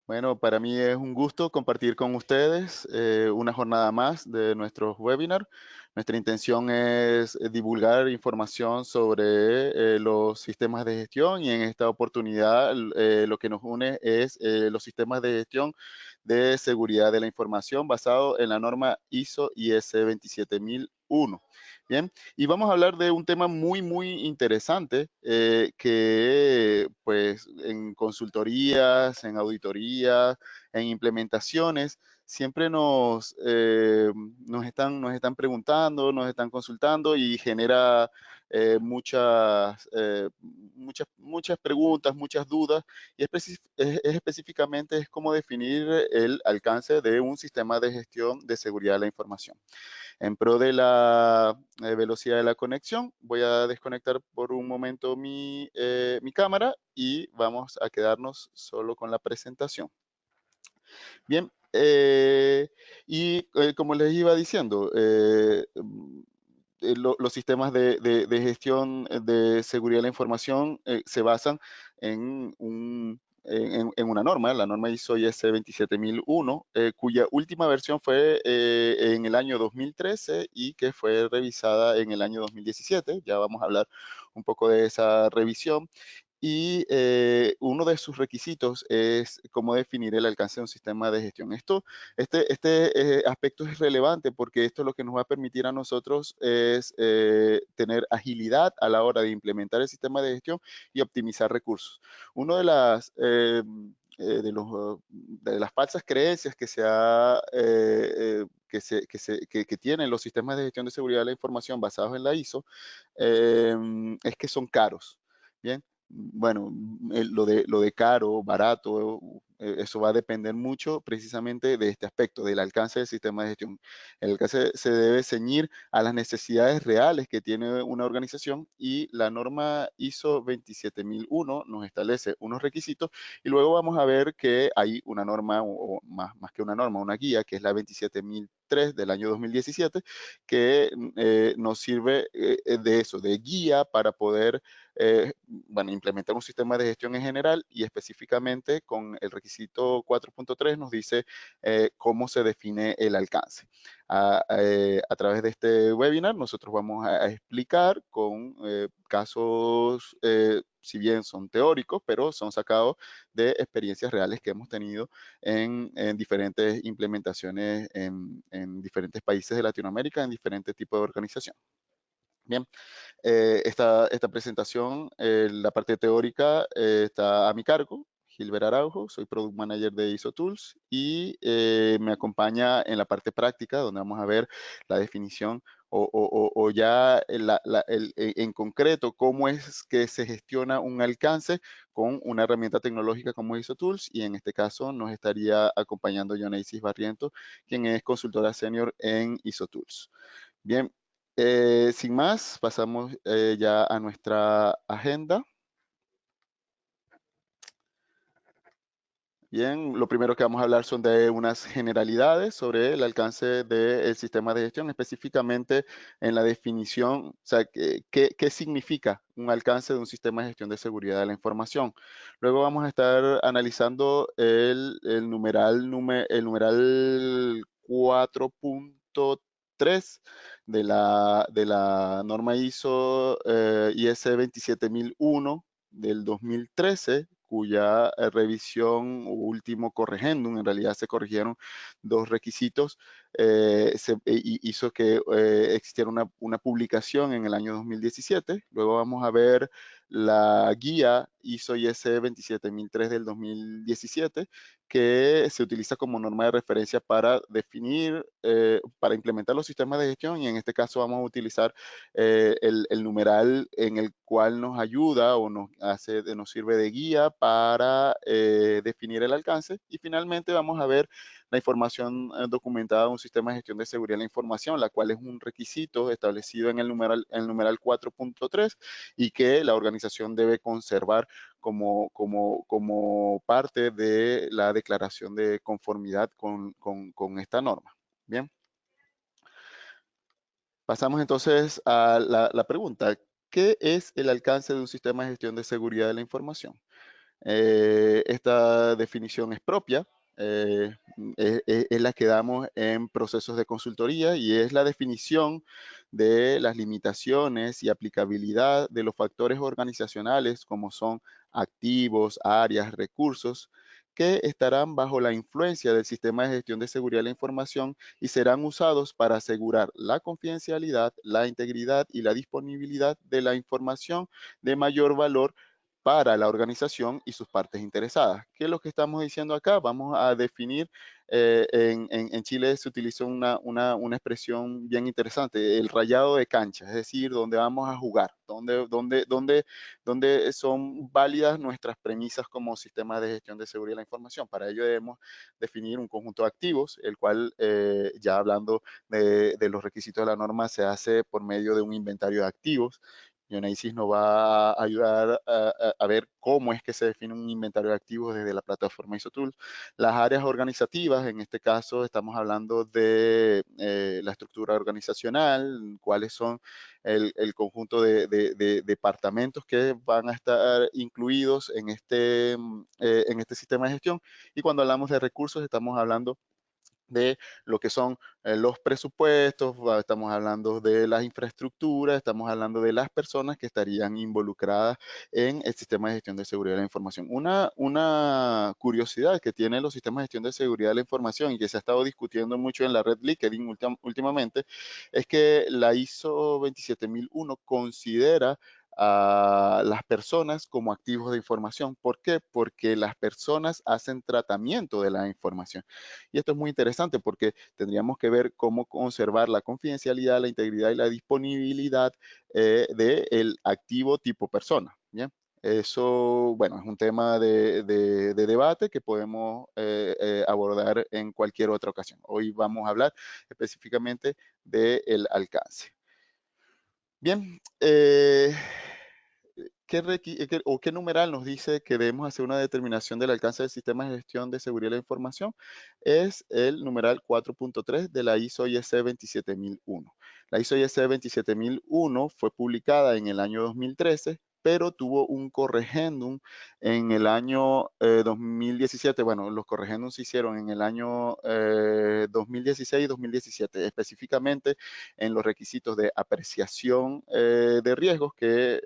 Bueno, para mí es un gusto compartir con ustedes una jornada más de nuestros webinars. Nuestra intención es divulgar información sobre los sistemas de gestión y en esta oportunidad lo que nos une es los sistemas de gestión de seguridad de la información basado en la norma ISO IS 27001. Bien, y vamos a hablar de un tema muy interesante que pues en consultorías, en auditorías, en implementaciones, siempre nos están preguntando, nos están consultando y genera muchas preguntas, muchas dudas, y específicamente es cómo definir el alcance de un sistema de gestión de seguridad de la información. En pro de la velocidad de la conexión, voy a desconectar por un momento mi cámara y vamos a quedarnos solo con la presentación. Bien, como les iba diciendo, los sistemas de gestión de seguridad de la información se basan en, en una norma, la norma ISO IS 27001, cuya última versión fue en el año 2013 y que fue revisada en el año 2017. Ya vamos a hablar un poco de esa revisión. Y uno de sus requisitos es cómo definir el alcance de un sistema de gestión. Este aspecto es relevante porque esto lo que nos va a permitir a nosotros es tener agilidad a la hora de implementar el sistema de gestión y optimizar recursos. Uno de de las falsas creencias que que tienen los sistemas de gestión de seguridad de la información basados en la ISO es que son caros. Bien, bueno, lo de caro, barato, eso va a depender mucho precisamente de este aspecto, del alcance del sistema de gestión. El alcance se debe ceñir a las necesidades reales que tiene una organización y la norma ISO 27001 nos establece unos requisitos y luego vamos a ver que hay una norma, o más que una norma, una guía, que es la 27003 del año 2017, que nos sirve de eso, de guía para poder bueno, implementar un sistema de gestión en general y específicamente con el requisito 4.3 nos dice cómo se define el alcance. A través de este webinar nosotros vamos a explicar con casos, si bien son teóricos, pero son sacados de experiencias reales que hemos tenido en diferentes implementaciones en diferentes países de Latinoamérica, en diferentes tipos de organización. Bien, esta presentación, la parte teórica está a mi cargo, Gilbert Araujo, soy Product Manager de ISO Tools y me acompaña en la parte práctica donde vamos a ver la definición o ya en concreto cómo es que se gestiona un alcance con una herramienta tecnológica como ISO Tools y en este caso nos estaría acompañando Yonesis Barriento, quien es consultora senior en ISO Tools. Bien, sin más, pasamos ya a nuestra agenda. Bien, lo primero que vamos a hablar son de unas generalidades sobre el alcance del sistema de gestión, específicamente en la definición, o sea, qué significa un alcance de un sistema de gestión de seguridad de la información. Luego vamos a estar analizando el numeral 4.3 de la norma ISO IS 27001 del 2013, cuya revisión o último corrigendum, en realidad se corrigieron dos requisitos, hizo que existiera una publicación en el año 2017. Luego vamos a ver la guía ISO IS 27003 del 2017, que se utiliza como norma de referencia para definir, para implementar los sistemas de gestión y en este caso vamos a utilizar el numeral en el cual nos ayuda o nos sirve de guía para definir el alcance y finalmente vamos a ver la información documentada de un sistema de gestión de seguridad de la información, la cual es un requisito establecido en el numeral 4.3 y que la organización debe conservar como parte de la declaración de conformidad con esta norma. Bien. Pasamos entonces a la pregunta, ¿qué es el alcance de un sistema de gestión de seguridad de la información? Esta definición es propia, es la que damos en procesos de consultoría y es la definición de las limitaciones y aplicabilidad de los factores organizacionales como son activos, áreas, recursos que estarán bajo la influencia del sistema de gestión de seguridad de la información y serán usados para asegurar la confidencialidad, la integridad y la disponibilidad de la información de mayor valor para la organización y sus partes interesadas. ¿Qué es lo que estamos diciendo acá? Vamos a definir, en Chile se utiliza una expresión bien interesante, el rayado de cancha, es decir, donde vamos a jugar, donde son válidas nuestras premisas como sistema de gestión de seguridad de la información. Para ello debemos definir un conjunto de activos, el cual, ya hablando de los requisitos de la norma, se hace por medio de un inventario de activos. Ionesis nos va a ayudar a ver cómo es que se define un inventario de activos desde la plataforma ISOTools. Las áreas organizativas, en este caso estamos hablando de la estructura organizacional, cuáles son el conjunto de departamentos que van a estar incluidos en este sistema de gestión. Y cuando hablamos de recursos, estamos hablando de lo que son los presupuestos, estamos hablando de las infraestructuras, estamos hablando de las personas que estarían involucradas en el sistema de gestión de seguridad de la información. Una curiosidad que tienen los sistemas de gestión de seguridad de la información y que se ha estado discutiendo mucho en la red LinkedIn últimamente es que la ISO 27001 considera a las personas como activos de información. ¿Por qué? Porque las personas hacen tratamiento de la información. Y esto es muy interesante porque tendríamos que ver cómo conservar la confidencialidad, la integridad y la disponibilidad del activo tipo persona. ¿Bien? Eso, bueno, es un tema de debate que podemos abordar en cualquier otra ocasión. Hoy vamos a hablar específicamente del alcance. Bien, ¿qué numeral nos dice que debemos hacer una determinación del alcance del sistema de gestión de seguridad de la información? Es el numeral 4.3 de la ISO IEC 27001. La ISO IEC 27001 fue publicada en el año 2013, pero tuvo un corregendum en el año 2017. Bueno, los corregendums se hicieron en el año 2016 y 2017, específicamente en los requisitos de apreciación de riesgos, que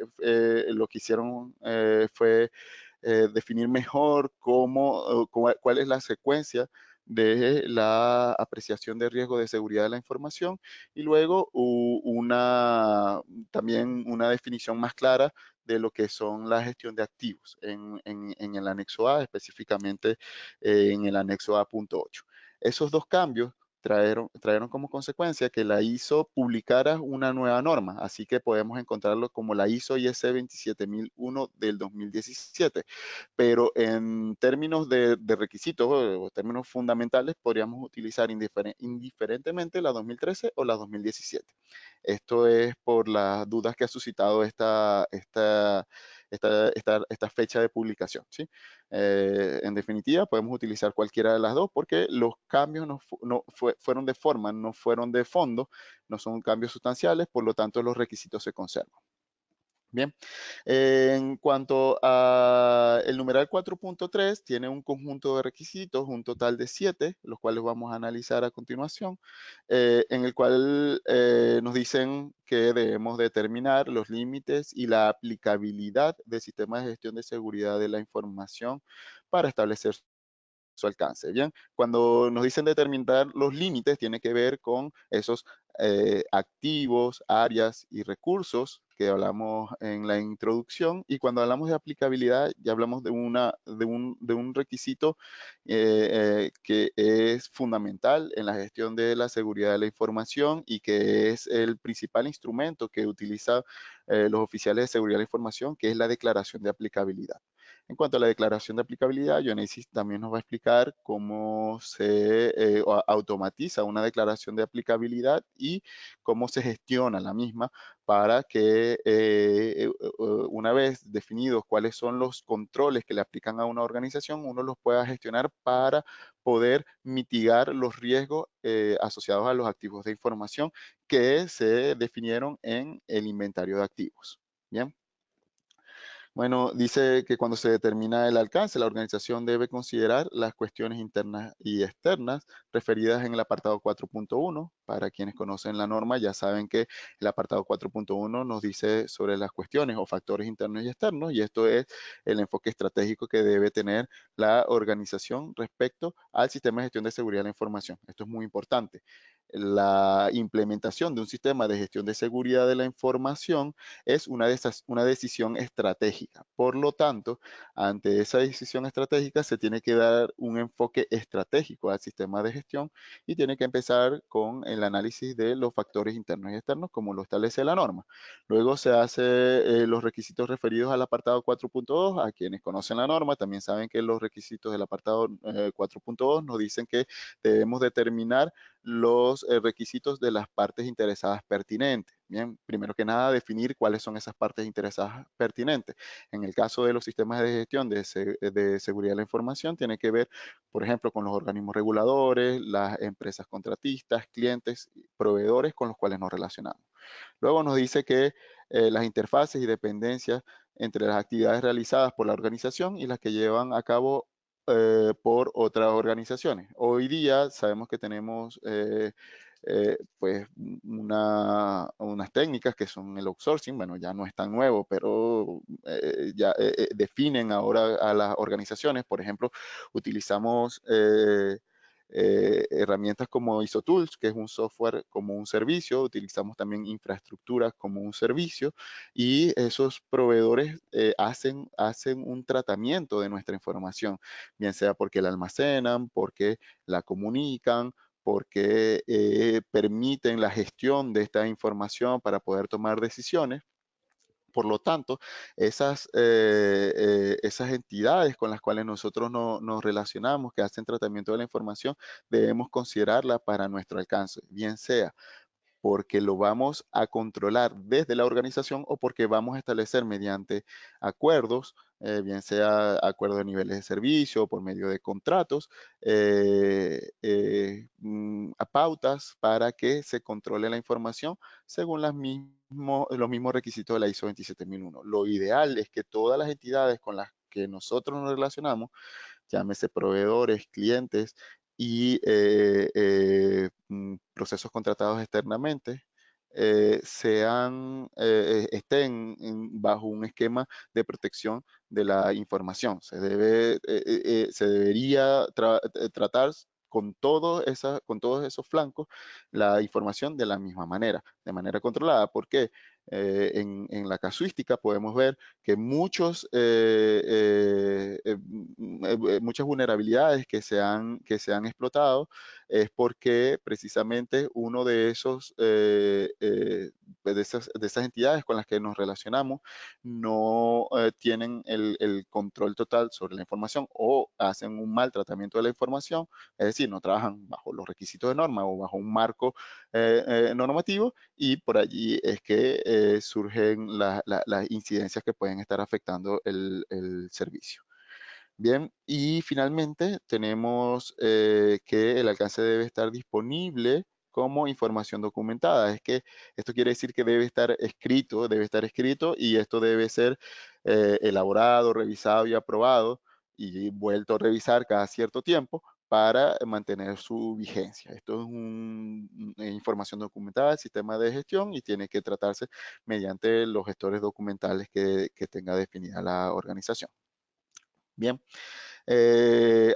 lo que hicieron fue definir mejor cuál es la secuencia de la apreciación de riesgo de seguridad de la información y luego también una definición más clara de lo que son la gestión de activos en el anexo A, específicamente en el anexo A.8. Esos dos cambios trajeron como consecuencia que la ISO publicara una nueva norma, así que podemos encontrarlo como la ISO IEC 27001 del 2017. Pero en términos de requisitos o términos fundamentales, podríamos utilizar indiferentemente la 2013 o la 2017. Esto es por las dudas que ha suscitado esta fecha de publicación, ¿sí? En definitiva, podemos utilizar cualquiera de las dos porque los cambios fueron de forma, no fueron de fondo, no son cambios sustanciales, por lo tanto los requisitos se conservan. Bien, en cuanto a el numeral 4.3, tiene un conjunto de requisitos, un total de 7, los cuales vamos a analizar a continuación, en el cual nos dicen que debemos determinar los límites y la aplicabilidad del sistema de gestión de seguridad de la información para establecer su alcance. Bien, cuando nos dicen determinar los límites, tiene que ver con esos activos, áreas y recursos que hablamos en la introducción. Y cuando hablamos de aplicabilidad, ya hablamos de un requisito que es fundamental en la gestión de la seguridad de la información y que es el principal instrumento que utilizan los oficiales de seguridad de la información, que es la declaración de aplicabilidad. En cuanto a la declaración de aplicabilidad, Genesis también nos va a explicar cómo se automatiza una declaración de aplicabilidad y cómo se gestiona la misma para que una vez definidos cuáles son los controles que le aplican a una organización, uno los pueda gestionar para poder mitigar los riesgos asociados a los activos de información que se definieron en el inventario de activos. Bien. Bueno, dice que cuando se determina el alcance, la organización debe considerar las cuestiones internas y externas referidas en el apartado 4.1. Para quienes conocen la norma, ya saben que el apartado 4.1 nos dice sobre las cuestiones o factores internos y externos, y esto es el enfoque estratégico que debe tener la organización respecto al sistema de gestión de seguridad de la información. Esto es muy importante. La implementación de un sistema de gestión de seguridad de la información es una decisión estratégica. Por lo tanto, ante esa decisión estratégica se tiene que dar un enfoque estratégico al sistema de gestión y tiene que empezar con el análisis de los factores internos y externos como lo establece la norma. Luego se hace los requisitos referidos al apartado 4.2. A quienes conocen la norma también saben que los requisitos del apartado 4.2 nos dicen que debemos determinar los requisitos de las partes interesadas pertinentes. Bien, primero que nada, definir cuáles son esas partes interesadas pertinentes. En el caso de los sistemas de gestión de seguridad de la información, tiene que ver, por ejemplo, con los organismos reguladores, las empresas contratistas, clientes, proveedores con los cuales nos relacionamos. Luego nos dice que las interfaces y dependencias entre las actividades realizadas por la organización y las que llevan a cabo por otras organizaciones. Hoy día sabemos que tenemos pues unas técnicas que son el outsourcing, bueno, ya no es tan nuevo, pero ya definen ahora a las organizaciones. Por ejemplo, utilizamos herramientas como ISO Tools, que es un software como un servicio, utilizamos también infraestructuras como un servicio, y esos proveedores hacen un tratamiento de nuestra información, bien sea porque la almacenan, porque la comunican, porque permiten la gestión de esta información para poder tomar decisiones. Por lo tanto, esas entidades con las cuales nosotros nos relacionamos, que hacen tratamiento de la información, debemos considerarla para nuestro alcance, bien sea porque lo vamos a controlar desde la organización o porque vamos a establecer mediante acuerdos, bien sea acuerdos de niveles de servicio o por medio de contratos, a pautas para que se controle la información según los mismos requisitos de la ISO 27001. Lo ideal es que todas las entidades con las que nosotros nos relacionamos, llámese proveedores, clientes y procesos contratados externamente, estén bajo un esquema de protección de la información. Se debería tratar con todos esos flancos la información de la misma manera, de manera controlada. ¿Por qué? En la casuística podemos ver que muchas vulnerabilidades que se han explotado es porque precisamente uno de esas entidades con las que nos relacionamos no tienen el control total sobre la información o hacen un mal tratamiento de la información, es decir, no trabajan bajo los requisitos de norma o bajo un marco normativo, y por allí es que surgen las incidencias que pueden estar afectando el servicio. Bien, y finalmente tenemos que el alcance debe estar disponible como información documentada. Es que esto quiere decir que debe estar escrito, y esto debe ser elaborado, revisado y aprobado y vuelto a revisar cada cierto tiempo para mantener su vigencia. Esto es una información documentada del sistema de gestión y tiene que tratarse mediante los gestores documentales que tenga definida la organización. Bien.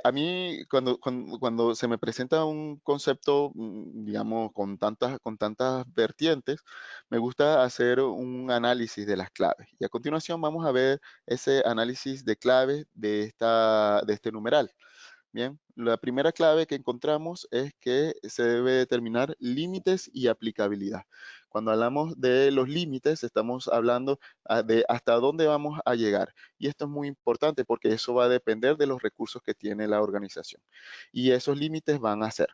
A mí, cuando se me presenta un concepto, digamos, con tantas vertientes, me gusta hacer un análisis de las claves. Y a continuación vamos a ver ese análisis de claves de este numeral. Bien, la primera clave que encontramos es que se debe determinar límites y aplicabilidad. Cuando hablamos de los límites, estamos hablando de hasta dónde vamos a llegar. Y esto es muy importante porque eso va a depender de los recursos que tiene la organización. Y esos límites van a ser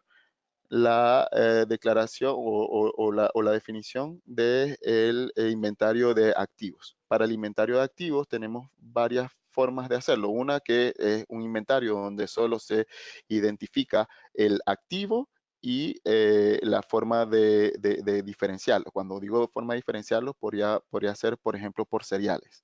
la declaración o la definición del inventario de activos. Para el inventario de activos tenemos varias formas de hacerlo. Una que es un inventario donde solo se identifica el activo y la forma de diferenciarlo. Cuando digo forma de diferenciarlo, podría ser, por ejemplo, por seriales.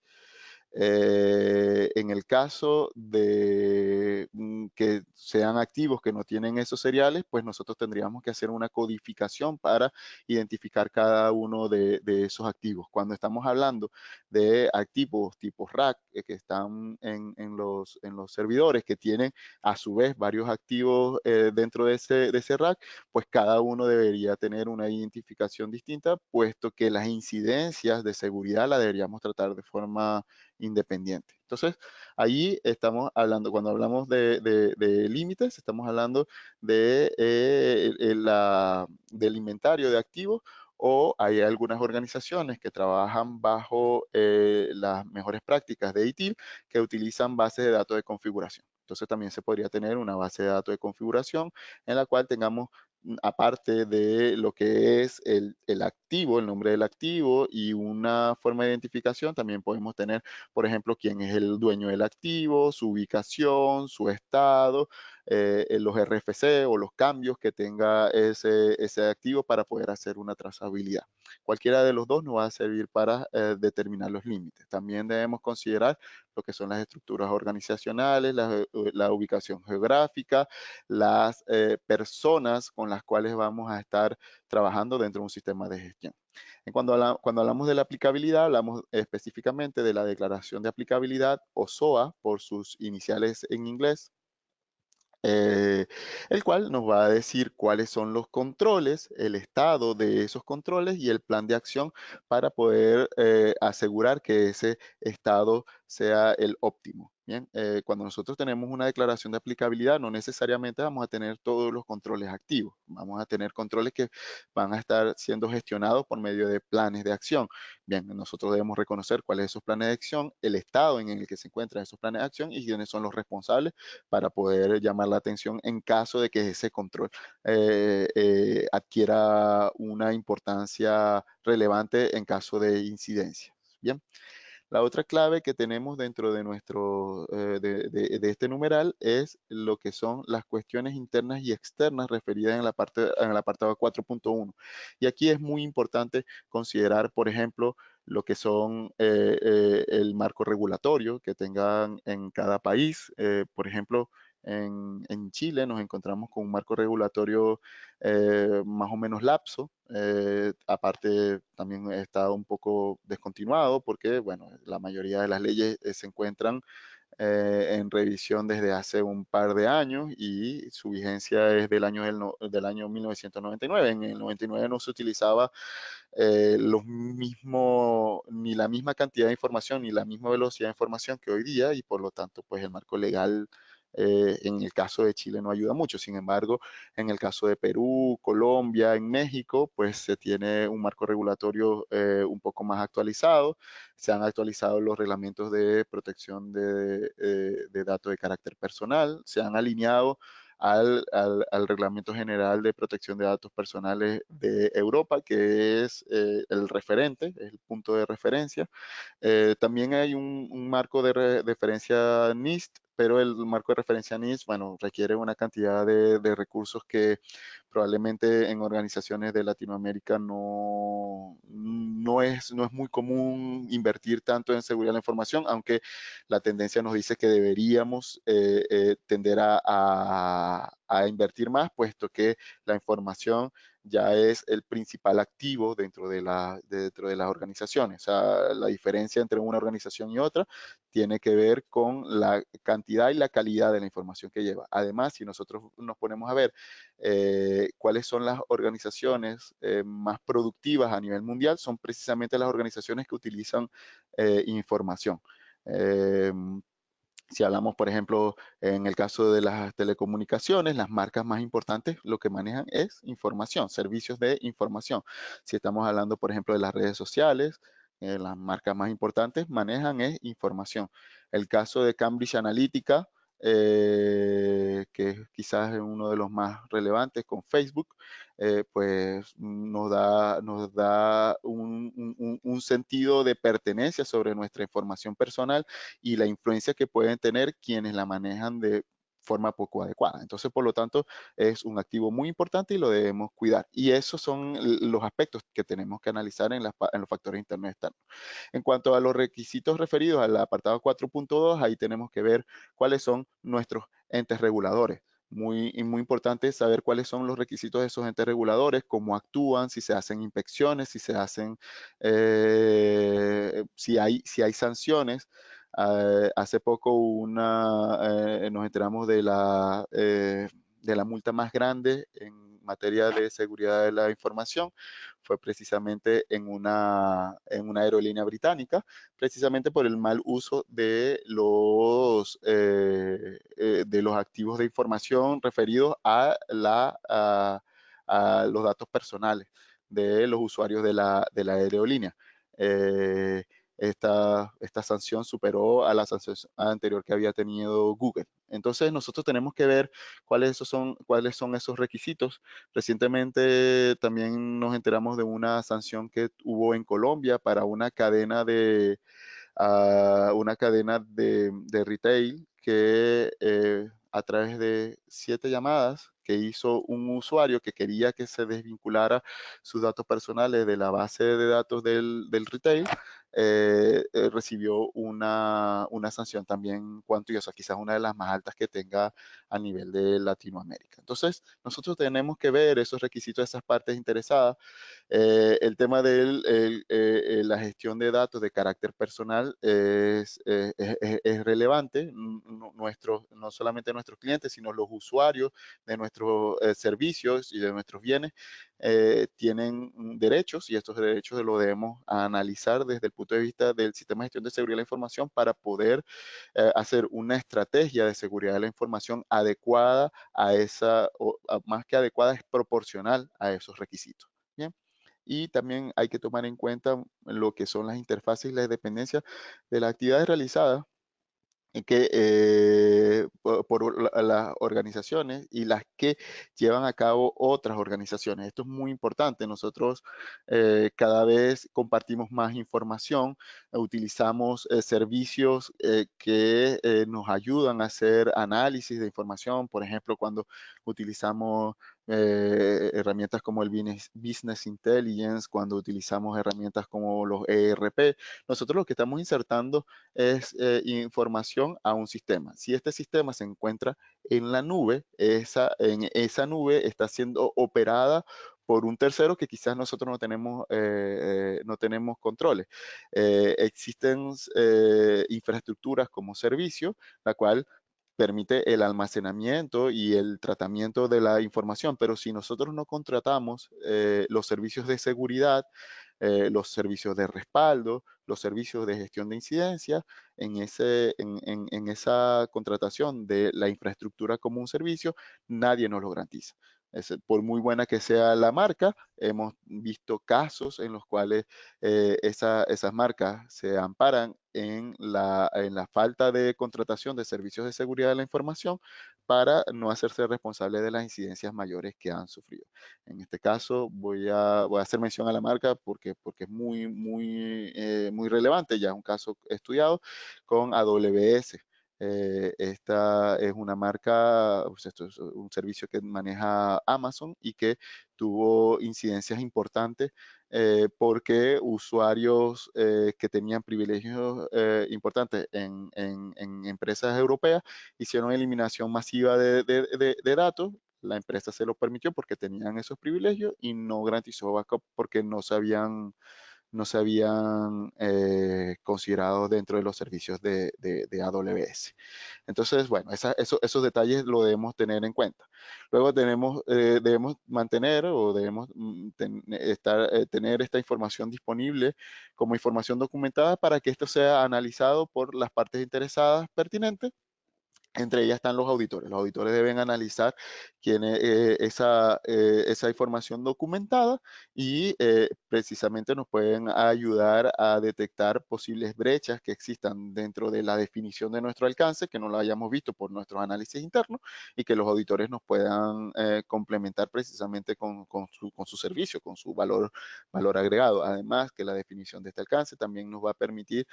En el caso de que sean activos que no tienen esos seriales, pues nosotros tendríamos que hacer una codificación para identificar cada uno de esos activos. Cuando estamos hablando de activos tipo RAC que están en los servidores que tienen a su vez varios activos dentro de ese RAC, pues cada uno debería tener una identificación distinta, puesto que las incidencias de seguridad la deberíamos tratar de forma independiente. Entonces, ahí estamos hablando, cuando hablamos de límites, estamos hablando del inventario de activos o hay algunas organizaciones que trabajan bajo las mejores prácticas de ITIL que utilizan bases de datos de configuración. Entonces también se podría tener una base de datos de configuración en la cual tengamos aparte de lo que es el activo, el nombre del activo y una forma de identificación, también podemos tener, por ejemplo, quién es el dueño del activo, su ubicación, su estado, los RFC o los cambios que tenga ese activo para poder hacer una trazabilidad. Cualquiera de los dos nos va a servir para determinar los límites. También debemos considerar lo que son las estructuras organizacionales, la ubicación geográfica, las personas con las cuales vamos a estar trabajando dentro de un sistema de gestión. Cuando hablamos de la aplicabilidad, hablamos específicamente de la declaración de aplicabilidad o SOA por sus iniciales en inglés, el cual nos va a decir cuáles son los controles, el estado de esos controles y el plan de acción para poder asegurar que ese estado sea el óptimo. Bien, cuando nosotros tenemos una declaración de aplicabilidad, no necesariamente vamos a tener todos los controles activos. Vamos a tener controles que van a estar siendo gestionados por medio de planes de acción. Bien, nosotros debemos reconocer cuáles son esos planes de acción, el estado en el que se encuentran esos planes de acción y quiénes son los responsables para poder llamar la atención en caso de que ese control adquiera una importancia relevante en caso de incidencia. Bien, la otra clave que tenemos dentro de de este numeral es lo que son las cuestiones internas y externas referidas en el apartado 4.1. Y aquí es muy importante considerar, por ejemplo, lo que son el marco regulatorio que tengan en cada país. Por ejemplo, en Chile nos encontramos con un marco regulatorio más o menos lapso. Aparte, también está un poco descontinuado porque, bueno, la mayoría de las leyes se encuentran en revisión desde hace un par de años y su vigencia es del año 1999. En el 99 no se utilizaba ni la misma cantidad de información ni la misma velocidad de información que hoy día y por lo tanto pues el marco legal en el caso de Chile no ayuda mucho. Sin embargo, en el caso de Perú, Colombia, en México, pues se tiene un marco regulatorio un poco más actualizado. Se han actualizado los reglamentos de protección de datos de carácter personal. Se han alineado al Reglamento General de Protección de Datos Personales de Europa, que es el referente, es el punto de referencia. También hay un marco de referencia NIST, pero el marco de referencia NIST, bueno, requiere una cantidad de recursos que probablemente en organizaciones de Latinoamérica no es muy común invertir tanto en seguridad de la información, aunque la tendencia nos dice que deberíamos tender a invertir más, puesto que la información ya es el principal activo dentro de las organizaciones. O sea, la diferencia entre una organización y otra tiene que ver con la cantidad y la calidad de la información que lleva. Además, si nosotros nos ponemos a ver cuáles son las organizaciones más productivas a nivel mundial, son precisamente las organizaciones que utilizan información. Eh, Si hablamos, por ejemplo, en el caso de las telecomunicaciones, las marcas más importantes lo que manejan es información, servicios de información. Si estamos hablando, por ejemplo, de las redes sociales, las marcas más importantes manejan es información. El caso de Cambridge Analytica, que quizás es uno de los más relevantes con Facebook, pues nos da un sentido de pertenencia sobre nuestra información personal y la influencia que pueden tener quienes la manejan de forma poco adecuada. Entonces, por lo tanto, es un activo muy importante y lo debemos cuidar. Y esos son los aspectos que tenemos que analizar en los factores internos y externos. En cuanto a los requisitos referidos al apartado 4.2, ahí tenemos que ver cuáles son nuestros entes reguladores. Muy importante saber cuáles son los requisitos de esos entes reguladores, cómo actúan, si se hacen inspecciones, si se hacen, si hay sanciones. Hace poco nos enteramos de la multa más grande en materia de seguridad de la información. Fue precisamente en una aerolínea británica, precisamente por el mal uso de los activos de información referidos a los datos personales de los usuarios de la aerolínea. Eh, esta sanción superó a la sanción anterior que había tenido Google. Entonces nosotros tenemos que ver cuáles son esos requisitos. Recientemente también nos enteramos de una sanción que hubo en Colombia para una cadena de retail que a través de 7 llamadas que hizo un usuario que quería que se desvinculara sus datos personales de la base de datos del retail, recibió una sanción también cuantiosa, quizás una de las más altas que tenga a nivel de Latinoamérica. Entonces, nosotros tenemos que ver esos requisitos de esas partes interesadas. El tema de la gestión de datos de carácter personal es relevante. No solamente nuestros clientes, sino los usuarios de nuestros servicios y de nuestros bienes tienen derechos, y estos derechos los debemos analizar desde el punto de vista del sistema de gestión de seguridad de la información para poder hacer una estrategia de seguridad de la información adecuada más que adecuada, es proporcional a esos requisitos. Bien. Y también hay que tomar en cuenta lo que son las interfaces y las dependencias de las actividades realizadas por las organizaciones y las que llevan a cabo otras organizaciones. Esto es muy importante. Nosotros cada vez compartimos más información, utilizamos servicios que nos ayudan a hacer análisis de información. Por ejemplo, cuando utilizamos herramientas como el Business Intelligence, cuando utilizamos herramientas como los ERP, nosotros lo que estamos insertando es información a un sistema. Si este sistema se encuentra en la nube, en esa nube está siendo operada por un tercero que quizás nosotros no tenemos controles. Existen infraestructuras como servicio, la cual permite el almacenamiento y el tratamiento de la información, pero si nosotros no contratamos los servicios de seguridad, los servicios de respaldo, los servicios de gestión de incidencias, en esa contratación de la infraestructura como un servicio, nadie nos lo garantiza. Por muy buena que sea la marca, hemos visto casos en los cuales esas marcas se amparan en la falta de contratación de servicios de seguridad de la información para no hacerse responsable de las incidencias mayores que han sufrido. En este caso voy a hacer mención a la marca porque es muy relevante, ya es un caso estudiado con AWS. Esta es una marca, pues esto es un servicio que maneja Amazon y que tuvo incidencias importantes porque usuarios que tenían privilegios importantes en empresas europeas hicieron eliminación masiva de datos. La empresa se lo permitió porque tenían esos privilegios y no garantizó backup porque no se habían considerados dentro de los servicios de AWS. Entonces, bueno, esos detalles lo debemos tener en cuenta. Luego debemos mantener o debemos tener esta información disponible como información documentada para que esto sea analizado por las partes interesadas pertinentes. Entre ellas están los auditores. Los auditores deben analizar esa información documentada y precisamente nos pueden ayudar a detectar posibles brechas que existan dentro de la definición de nuestro alcance, que no lo hayamos visto por nuestros análisis internos y que los auditores nos puedan complementar precisamente con su servicio, con su valor agregado. Además, que la definición de este alcance también nos va a permitir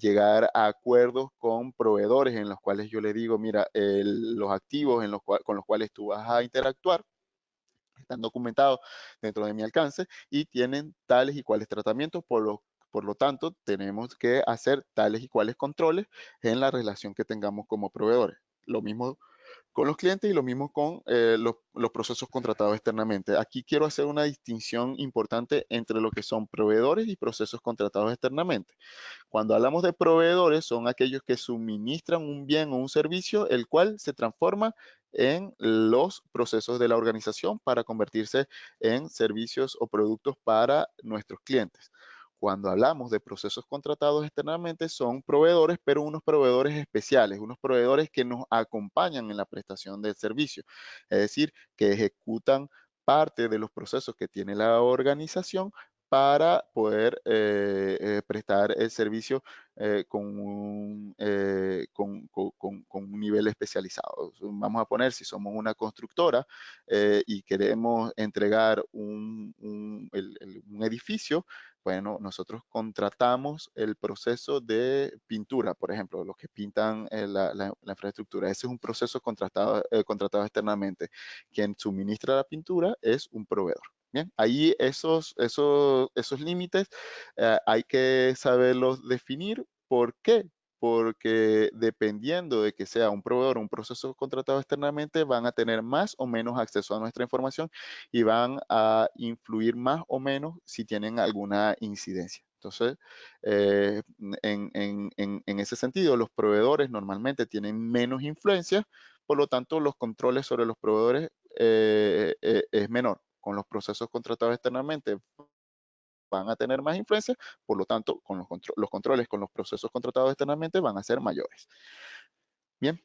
llegar a acuerdos con proveedores en los cuales yo le digo, mira, los activos con los cuales tú vas a interactuar están documentados dentro de mi alcance y tienen tales y cuales tratamientos, por lo tanto, tenemos que hacer tales y cuales controles en la relación que tengamos como proveedores. Lo mismo con los clientes y lo mismo con los procesos contratados externamente. Aquí quiero hacer una distinción importante entre lo que son proveedores y procesos contratados externamente. Cuando hablamos de proveedores, son aquellos que suministran un bien o un servicio, el cual se transforma en los procesos de la organización para convertirse en servicios o productos para nuestros clientes. Cuando hablamos de procesos contratados externamente, son proveedores, pero unos proveedores especiales, unos proveedores que nos acompañan en la prestación del servicio, es decir, que ejecutan parte de los procesos que tiene la organización para poder prestar el servicio con un nivel especializado. Vamos a poner, si somos una constructora y queremos entregar un edificio, bueno, nosotros contratamos el proceso de pintura, por ejemplo, los que pintan la infraestructura. Ese es un proceso contratado externamente. Quien suministra la pintura es un proveedor. Bien, ahí esos límites hay que saberlos definir. ¿Por qué? Porque dependiendo de que sea un proveedor o un proceso contratado externamente, van a tener más o menos acceso a nuestra información y van a influir más o menos si tienen alguna incidencia. Entonces, en ese sentido, los proveedores normalmente tienen menos influencia, por lo tanto, los controles sobre los proveedores es menor. Con los procesos contratados externamente van a tener más influencia, por lo tanto, con los controles con los procesos contratados externamente van a ser mayores. Bien,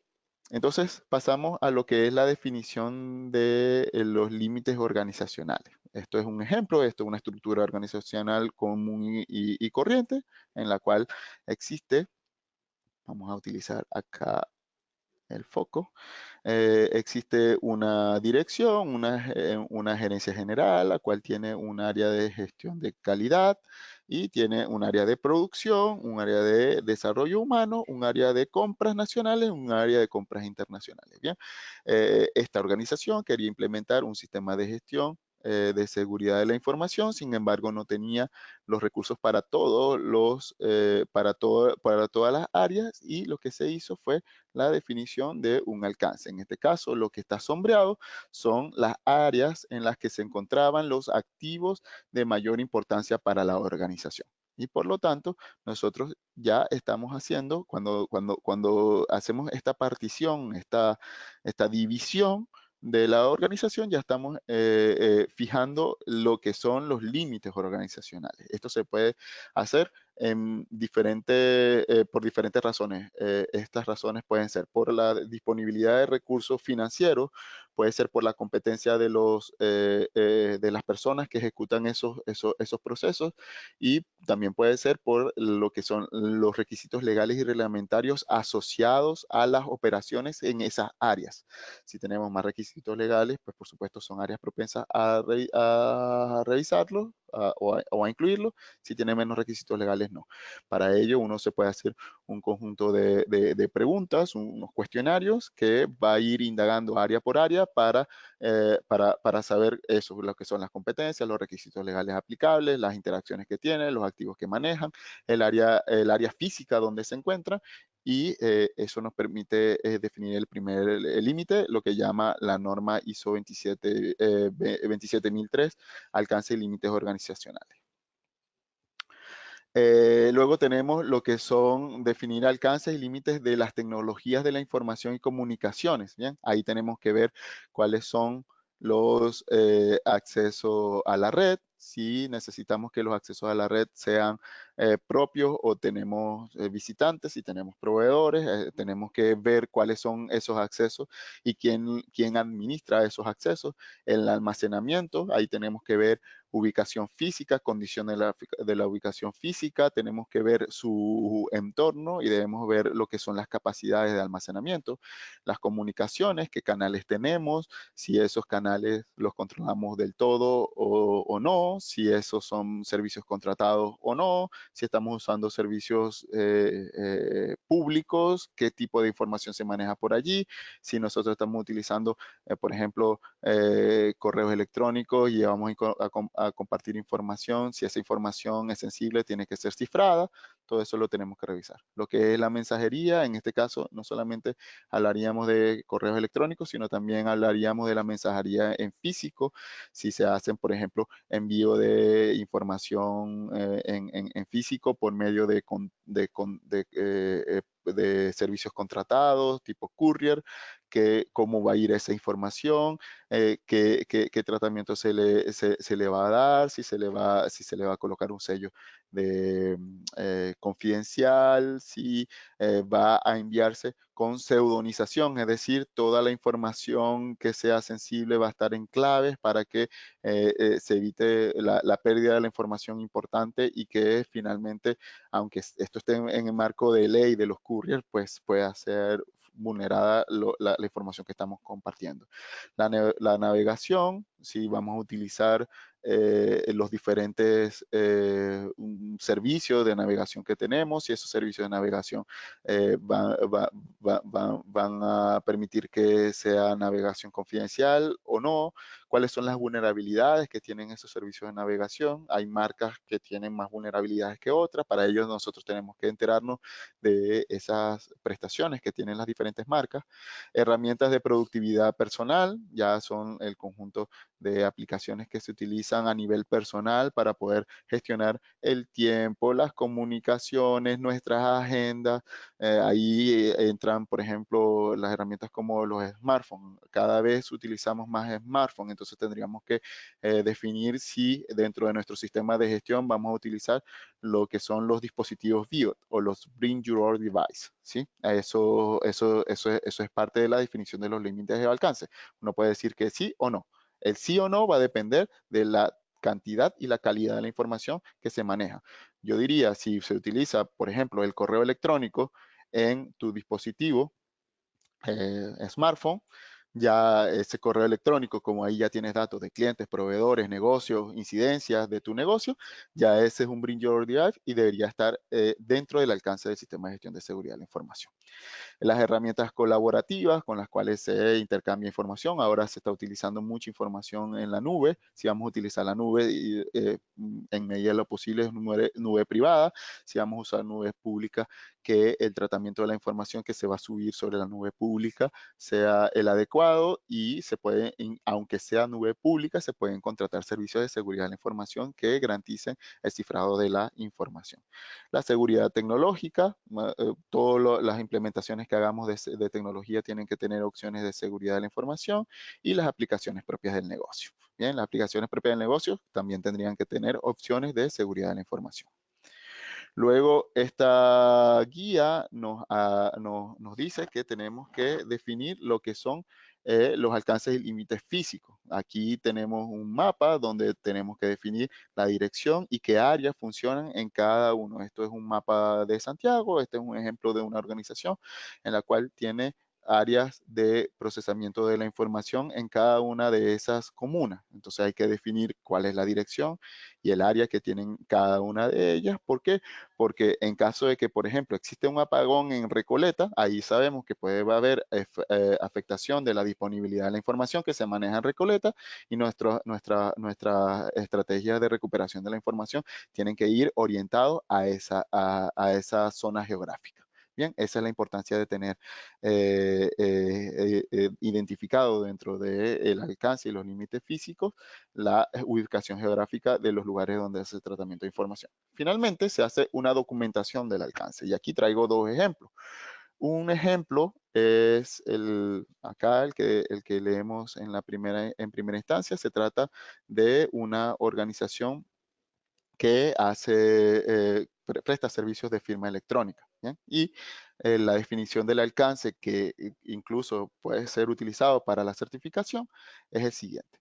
entonces pasamos a lo que es la definición de los límites organizacionales. Esto es un ejemplo, esto es una estructura organizacional común y corriente en la cual existe, vamos a utilizar acá el foco. Existe una dirección, una gerencia general, la cual tiene un área de gestión de calidad y tiene un área de producción, un área de desarrollo humano, un área de compras nacionales, un área de compras internacionales. Bien, esta organización quería implementar un sistema de gestión de seguridad de la información, sin embargo no tenía los recursos para para todas las áreas y lo que se hizo fue la definición de un alcance. En este caso, lo que está sombreado son las áreas en las que se encontraban los activos de mayor importancia para la organización. Y por lo tanto, nosotros ya estamos haciendo, cuando hacemos esta partición, esta división de la organización, ya estamos fijando lo que son los límites organizacionales. Esto se puede hacer por diferentes razones. Estas razones pueden ser por la disponibilidad de recursos financieros, puede ser por la competencia de las personas que ejecutan esos procesos y también puede ser por lo que son los requisitos legales y reglamentarios asociados a las operaciones en esas áreas. Si tenemos más requisitos legales, pues por supuesto son áreas propensas a revisarlos o a incluirlos. Si tiene menos requisitos legales, no. Para ello, uno se puede hacer un conjunto de preguntas, unos cuestionarios que va a ir indagando área por área para saber eso, lo que son las competencias, los requisitos legales aplicables, las interacciones que tiene, los activos que manejan, el área física donde se encuentra y eso nos permite definir el primer límite, lo que llama la norma ISO 27003, alcance y límites organizacionales. Luego tenemos lo que son definir alcances y límites de las tecnologías de la información y comunicaciones. Bien, ahí tenemos que ver cuáles son los accesos a la red, si necesitamos que los accesos a la red sean propios o tenemos visitantes, si tenemos proveedores, tenemos que ver cuáles son esos accesos y quién administra esos accesos. El almacenamiento, ahí tenemos que ver ubicación física, condiciones de la ubicación física, tenemos que ver su entorno y debemos ver lo que son las capacidades de almacenamiento, las comunicaciones, qué canales tenemos, si esos canales los controlamos del todo o no, si esos son servicios contratados o no, si estamos usando servicios públicos, qué tipo de información se maneja por allí, si nosotros estamos utilizando, por ejemplo, correos electrónicos y vamos a compartir información. Si esa información es sensible, tiene que ser cifrada. Todo eso lo tenemos que revisar. Lo que es la mensajería, en este caso, no solamente hablaríamos de correos electrónicos, sino también hablaríamos de la mensajería en físico. Si se hacen, por ejemplo, envío de información en físico por medio de servicios contratados, tipo courier, cómo va a ir esa información, qué tratamiento se le va a dar, si se le va a colocar un sello de confidencial, si va a enviarse con pseudonización, es decir, toda la información que sea sensible va a estar en claves para que se evite la pérdida de la información importante y que finalmente, aunque esto esté en el marco de ley de los couriers, pues pueda ser vulnerada la información que estamos compartiendo. La navegación, si vamos a utilizar los diferentes servicios de navegación que tenemos, si esos servicios de navegación van a permitir que sea navegación confidencial o no, cuáles son las vulnerabilidades que tienen esos servicios de navegación. Hay marcas que tienen más vulnerabilidades que otras, para ello nosotros tenemos que enterarnos de esas prestaciones que tienen las diferentes marcas. Herramientas de productividad personal, ya son el conjunto de aplicaciones que se utilizan a nivel personal para poder gestionar el tiempo, las comunicaciones, nuestras agendas. Ahí entran, por ejemplo, las herramientas como los smartphones. Cada vez utilizamos más smartphones, entonces tendríamos que definir si dentro de nuestro sistema de gestión vamos a utilizar lo que son los dispositivos BIOD o los Bring Your Own Device, ¿sí? Eso es parte de la definición de los límites de alcance. Uno puede decir que sí o no. El sí o no va a depender de la cantidad y la calidad de la información que se maneja. Yo diría, si se utiliza, por ejemplo, el correo electrónico en tu dispositivo, smartphone, ya ese correo electrónico, como ahí ya tienes datos de clientes, proveedores, negocios, incidencias de tu negocio, ya ese es un Bring Your Drive y debería estar dentro del alcance del sistema de gestión de seguridad de la información. Las herramientas colaborativas con las cuales se intercambia información. Ahora se está utilizando mucha información en la nube. Si vamos a utilizar la nube, en medida de lo posible es nube privada. Si vamos a usar nubes públicas, que el tratamiento de la información que se va a subir sobre la nube pública sea el adecuado y se puede, aunque sea nube pública, se pueden contratar servicios de seguridad de la información que garanticen el cifrado de la información. La seguridad tecnológica, todas las implementaciones que hagamos de tecnología tienen que tener opciones de seguridad de la información y las aplicaciones propias del negocio. Bien, las aplicaciones propias del negocio también tendrían que tener opciones de seguridad de la información. Luego, esta guía nos dice que tenemos que definir lo que son los alcances y límites físicos. Aquí tenemos un mapa donde tenemos que definir la dirección y qué áreas funcionan en cada uno. Esto es un mapa de Santiago, este es un ejemplo de una organización en la cual tiene áreas de procesamiento de la información en cada una de esas comunas. Entonces hay que definir cuál es la dirección y el área que tienen cada una de ellas. ¿Por qué? Porque en caso de que, por ejemplo, existe un apagón en Recoleta, ahí sabemos que puede haber afectación de la disponibilidad de la información que se maneja en Recoleta y nuestra estrategia de recuperación de la información tienen que ir orientados a esa zona geográfica. Bien, esa es la importancia de tener identificado dentro del alcance y los límites físicos la ubicación geográfica de los lugares donde hace el tratamiento de información. Finalmente, se hace una documentación del alcance y aquí traigo dos ejemplos. Un ejemplo es acá el que leemos en primera instancia. Se trata de una organización que presta servicios de firma electrónica. ¿Bien? Y la definición del alcance que incluso puede ser utilizado para la certificación es el siguiente.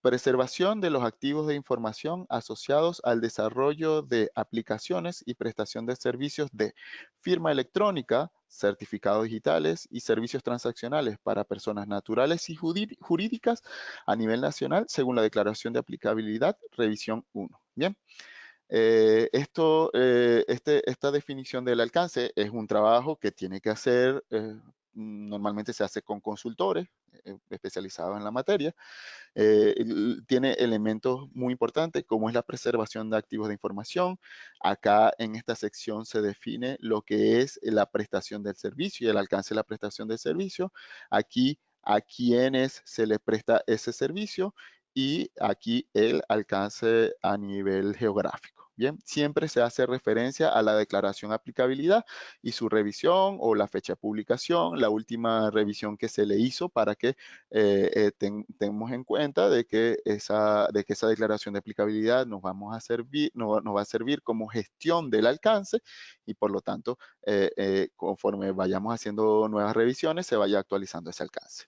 Preservación de los activos de información asociados al desarrollo de aplicaciones y prestación de servicios de firma electrónica, certificados digitales y servicios transaccionales para personas naturales y jurídicas a nivel nacional según la Declaración de Aplicabilidad, revisión 1. Bien, esta definición del alcance es un trabajo que tiene que hacer, normalmente se hace con consultores especializados en la materia. Tiene elementos muy importantes como es la preservación de activos de información. Acá en esta sección se define lo que es la prestación del servicio y el alcance de la prestación del servicio. Aquí a quienes se les presta ese servicio y aquí el alcance a nivel geográfico. Bien, siempre se hace referencia a la declaración de aplicabilidad y su revisión o la fecha de publicación, la última revisión que se le hizo para que tenemos en cuenta de que esa declaración de aplicabilidad nos va a servir como gestión del alcance y por lo tanto, conforme vayamos haciendo nuevas revisiones, se vaya actualizando ese alcance.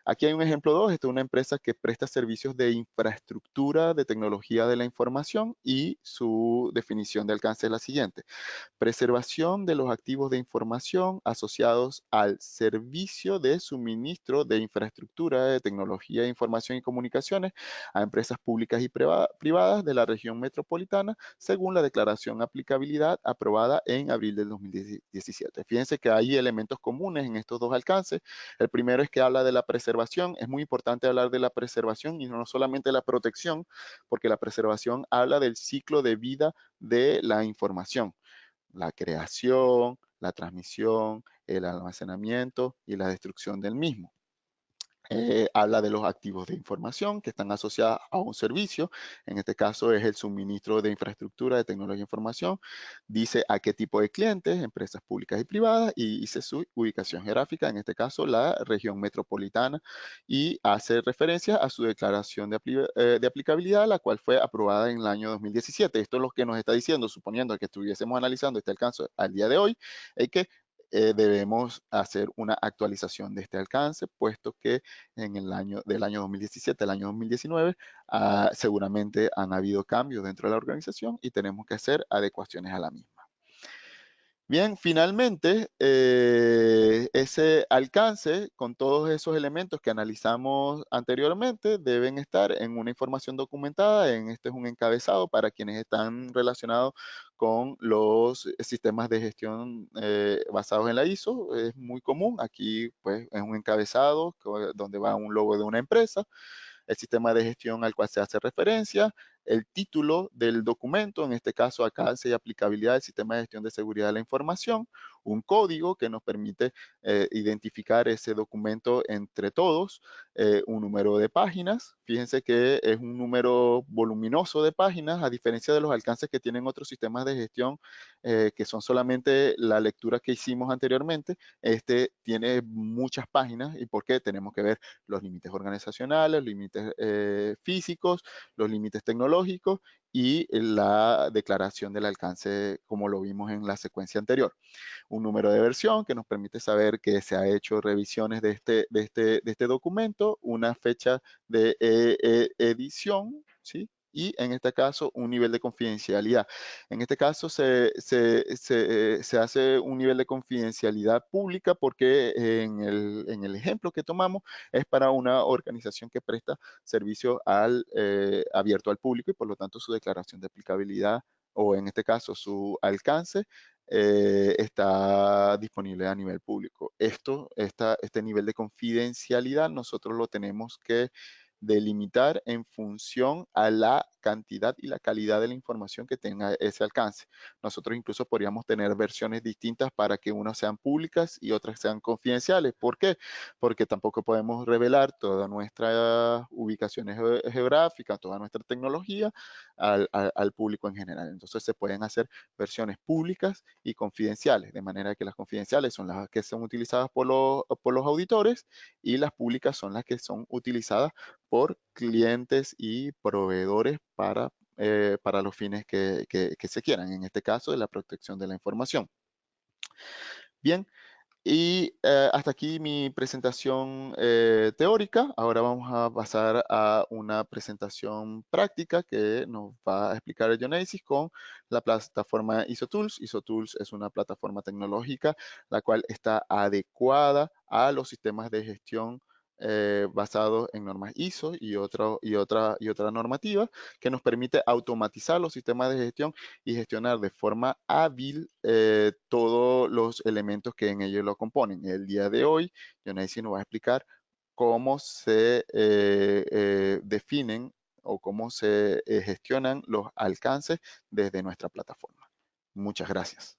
Aquí hay un ejemplo 2, esta es una empresa que presta servicios de infraestructura de tecnología de la información y su definición de alcance es la siguiente. Preservación de los activos de información asociados al servicio de suministro de infraestructura de tecnología de información y comunicaciones a empresas públicas y privadas de la región metropolitana, según la declaración de aplicabilidad aprobada en abril del 2017. Fíjense que hay elementos comunes en estos dos alcances. El primero es que habla de la preservación. Es muy importante hablar de la preservación y no solamente de la protección, porque la preservación habla del ciclo de vida de la información, la creación, la transmisión, el almacenamiento y la destrucción del mismo. Habla de los activos de información que están asociados a un servicio, en este caso es el suministro de infraestructura de tecnología de información, dice a qué tipo de clientes, empresas públicas y privadas, y dice su ubicación geográfica, en este caso la región metropolitana, y hace referencia a su declaración de aplicabilidad, la cual fue aprobada en el año 2017. Esto es lo que nos está diciendo, suponiendo que estuviésemos analizando este alcance al día de hoy, es que debemos hacer una actualización de este alcance, puesto que del año 2017 al año 2019, seguramente han habido cambios dentro de la organización y tenemos que hacer adecuaciones a la misma. Bien, finalmente, ese alcance con todos esos elementos que analizamos anteriormente deben estar en una información documentada. Este es un encabezado para quienes están relacionados con los sistemas de gestión basados en la ISO. Es muy común. Aquí, pues, es un encabezado donde va un logo de una empresa, el sistema de gestión al cual se hace referencia, el título del documento, en este caso alcance y aplicabilidad del sistema de gestión de seguridad de la información, un código que nos permite identificar ese documento entre todos, un número de páginas, fíjense que es un número voluminoso de páginas, a diferencia de los alcances que tienen otros sistemas de gestión, que son solamente la lectura que hicimos anteriormente. Este tiene muchas páginas. ¿Y por qué? Tenemos que ver los límites organizacionales, los límites físicos, los límites tecnológicos y la declaración del alcance, como lo vimos en la secuencia anterior. Un número de versión que nos permite saber que se ha hecho revisiones de este documento, una fecha de edición, ¿sí? Y en este caso un nivel de confidencialidad. En este caso se hace un nivel de confidencialidad pública porque en el ejemplo que tomamos es para una organización que presta servicio abierto al público y por lo tanto su declaración de aplicabilidad o en este caso su alcance está disponible a nivel público. Este nivel de confidencialidad nosotros lo tenemos que delimitar en función a la cantidad y la calidad de la información que tenga ese alcance. Nosotros incluso podríamos tener versiones distintas para que unas sean públicas y otras sean confidenciales. ¿Por qué? Porque tampoco podemos revelar todas nuestras ubicaciones geográficas, toda nuestra tecnología al público en general. Entonces se pueden hacer versiones públicas y confidenciales, de manera que las confidenciales son las que son utilizadas por los auditores y las públicas son las que son utilizadas por clientes y proveedores para los fines que se quieran, en este caso de la protección de la información. Bien, y hasta aquí mi presentación teórica. Ahora vamos a pasar a una presentación práctica que nos va a explicar Jonesis con la plataforma ISOTools. ISOTools es una plataforma tecnológica la cual está adecuada a los sistemas de gestión basados en normas ISO y otra normativa que nos permite automatizar los sistemas de gestión y gestionar de forma hábil todos los elementos que en ellos lo componen. El día de hoy, Jonaisi nos va a explicar cómo se definen o cómo se gestionan los alcances desde nuestra plataforma. Muchas gracias.